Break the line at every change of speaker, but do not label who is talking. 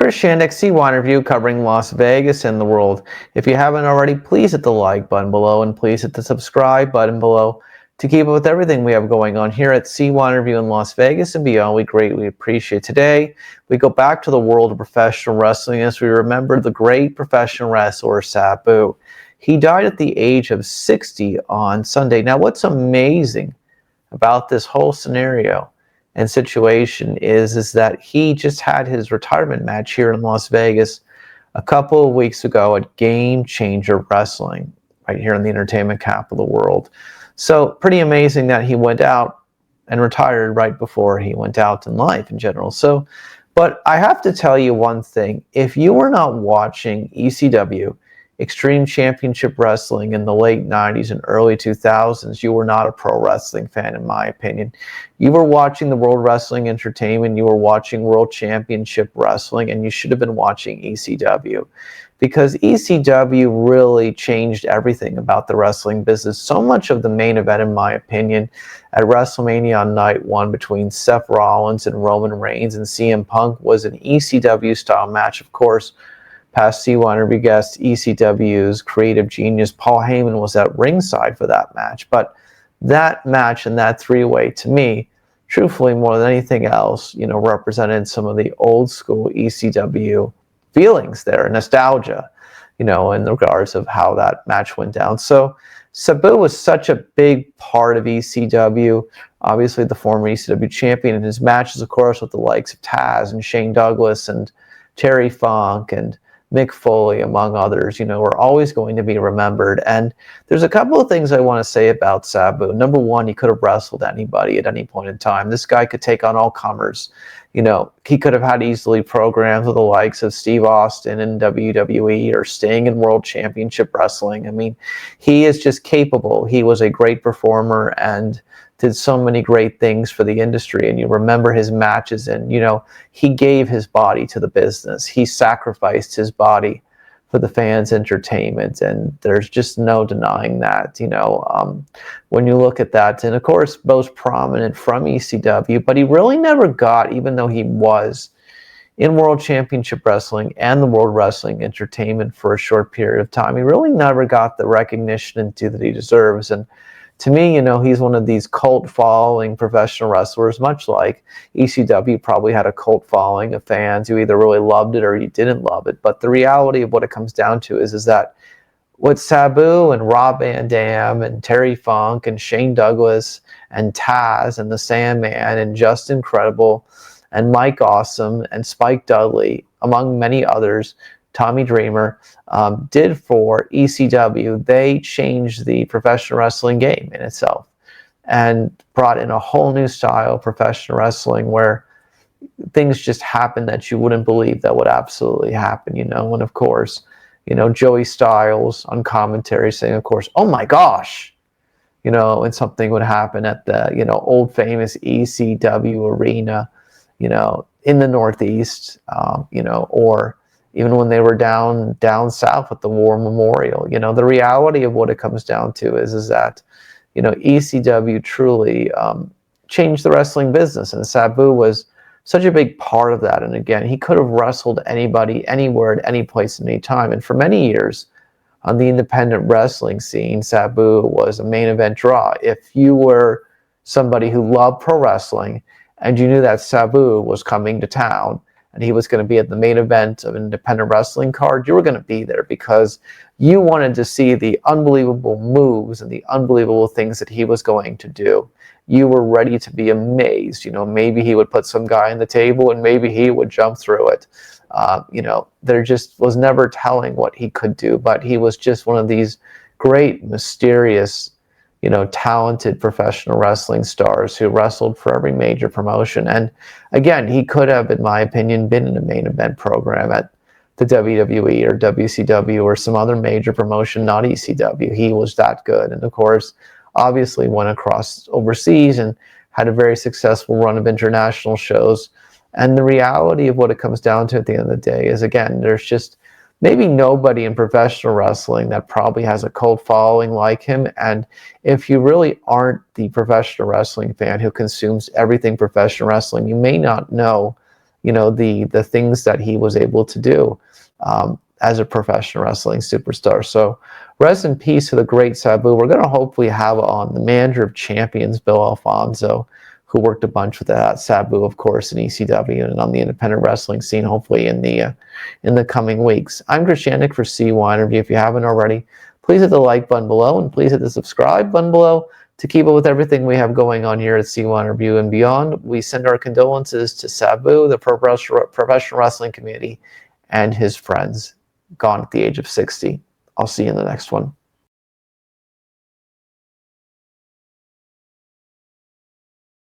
Chris Shandek, C1 Review, covering Las Vegas and the world. If you haven't already, please hit the like button below and please hit the subscribe button below to keep up with everything we have going on here at C1 Review in Las Vegas and beyond. We greatly appreciate. Today, we go back to the world of professional wrestling as we remember the great professional wrestler Sabu. He died at the age of 60 on Sunday. Now, what's amazing about this whole scenario and situation is that he just had his retirement match here in Las Vegas a couple of weeks ago at Game Changer Wrestling, right here in the entertainment capital of the world. So pretty amazing that he went out and retired right before he went out in life in general. So, but I have to tell you one thing. If you were not watching ECW, Extreme Championship Wrestling, in the late 90s and early 2000s, you were not a pro wrestling fan, in my opinion. You were watching the World Wrestling Entertainment, you were watching World Championship Wrestling, and you should have been watching ECW. Because ECW really changed everything about the wrestling business. So much of the main event, in my opinion, at WrestleMania on night one between Seth Rollins and Roman Reigns and CM Punk was an ECW-style match, of course. Past C1 Review guest, ECW's creative genius Paul Heyman was at ringside for that match. But that match and that three-way, to me, truthfully, more than anything else, represented some of the old school ECW feelings there, nostalgia, in regards of how that match went down. So Sabu was such a big part of ECW, obviously the former ECW champion, and his matches, of course, with the likes of Taz and Shane Douglas and Terry Funk and Mick Foley, among others, are always going to be remembered. And there's a couple of things I want to say about Sabu. Number one, he could have wrestled anybody at any point in time. This guy could take on all comers. He could have had easily programs with the likes of Steve Austin in WWE or Sting in World Championship Wrestling. I mean, he is just capable. He was a great performer and did so many great things for the industry. And you remember his matches, and he gave his body to the business. He sacrificed his body for the fans' entertainment, and there's just no denying that. When you look at that, and of course most prominent from ECW, but he really never got, even though he was in World Championship Wrestling and the World Wrestling Entertainment for a short period of time, he really never got the recognition and due that he deserves. And to me, he's one of these cult following professional wrestlers, much like ECW probably had a cult following of fans who either really loved it or you didn't love it. But the reality of what it comes down to is that what Sabu and Rob Van Dam and Terry Funk and Shane Douglas and Taz and the Sandman and Just Incredible and Mike Awesome and Spike Dudley, among many others, Tommy Dreamer, did for ECW, they changed the professional wrestling game in itself and brought in a whole new style of professional wrestling where things just happened that you wouldn't believe that would absolutely happen, and of course, Joey Styles on commentary saying, of course, "Oh my gosh," and something would happen at the, old famous ECW arena, in the Northeast, or even when they were down south at the War Memorial. The reality of what it comes down to is that, ECW truly changed the wrestling business, and Sabu was such a big part of that. And again, he could have wrestled anybody, anywhere, at any place, at any time. And for many years on the independent wrestling scene, Sabu was a main event draw. If you were somebody who loved pro wrestling and you knew that Sabu was coming to town, and he was going to be at the main event of an independent wrestling card, you were going to be there because you wanted to see the unbelievable moves and the unbelievable things that he was going to do. You were ready to be amazed. Maybe he would put some guy on the table and maybe he would jump through it. There just was never telling what he could do, but he was just one of these great, mysterious, talented professional wrestling stars who wrestled for every major promotion. And again, he could have, in my opinion, been in a main event program at the WWE or WCW or some other major promotion, not ECW. He was that good. And of course, obviously went across overseas and had a very successful run of international shows. And the reality of what it comes down to at the end of the day is, again, there's just maybe nobody in professional wrestling that probably has a cult following like him. And if you really aren't the professional wrestling fan who consumes everything professional wrestling, you may not know the things that he was able to do as a professional wrestling superstar. So rest in peace to the great Sabu. We're going to hopefully have on the manager of champions, Bill Alfonso, who worked a bunch with Sabu, of course, in ECW and on the independent wrestling scene, hopefully in the coming weeks. I'm Chris Yannick for C1 Interview. If you haven't already, please hit the like button below and please hit the subscribe button below to keep up with everything we have going on here at C1 Interview and beyond. We send our condolences to Sabu, the professional wrestling community, and his friends, gone at the age of 60. I'll see you in the next one.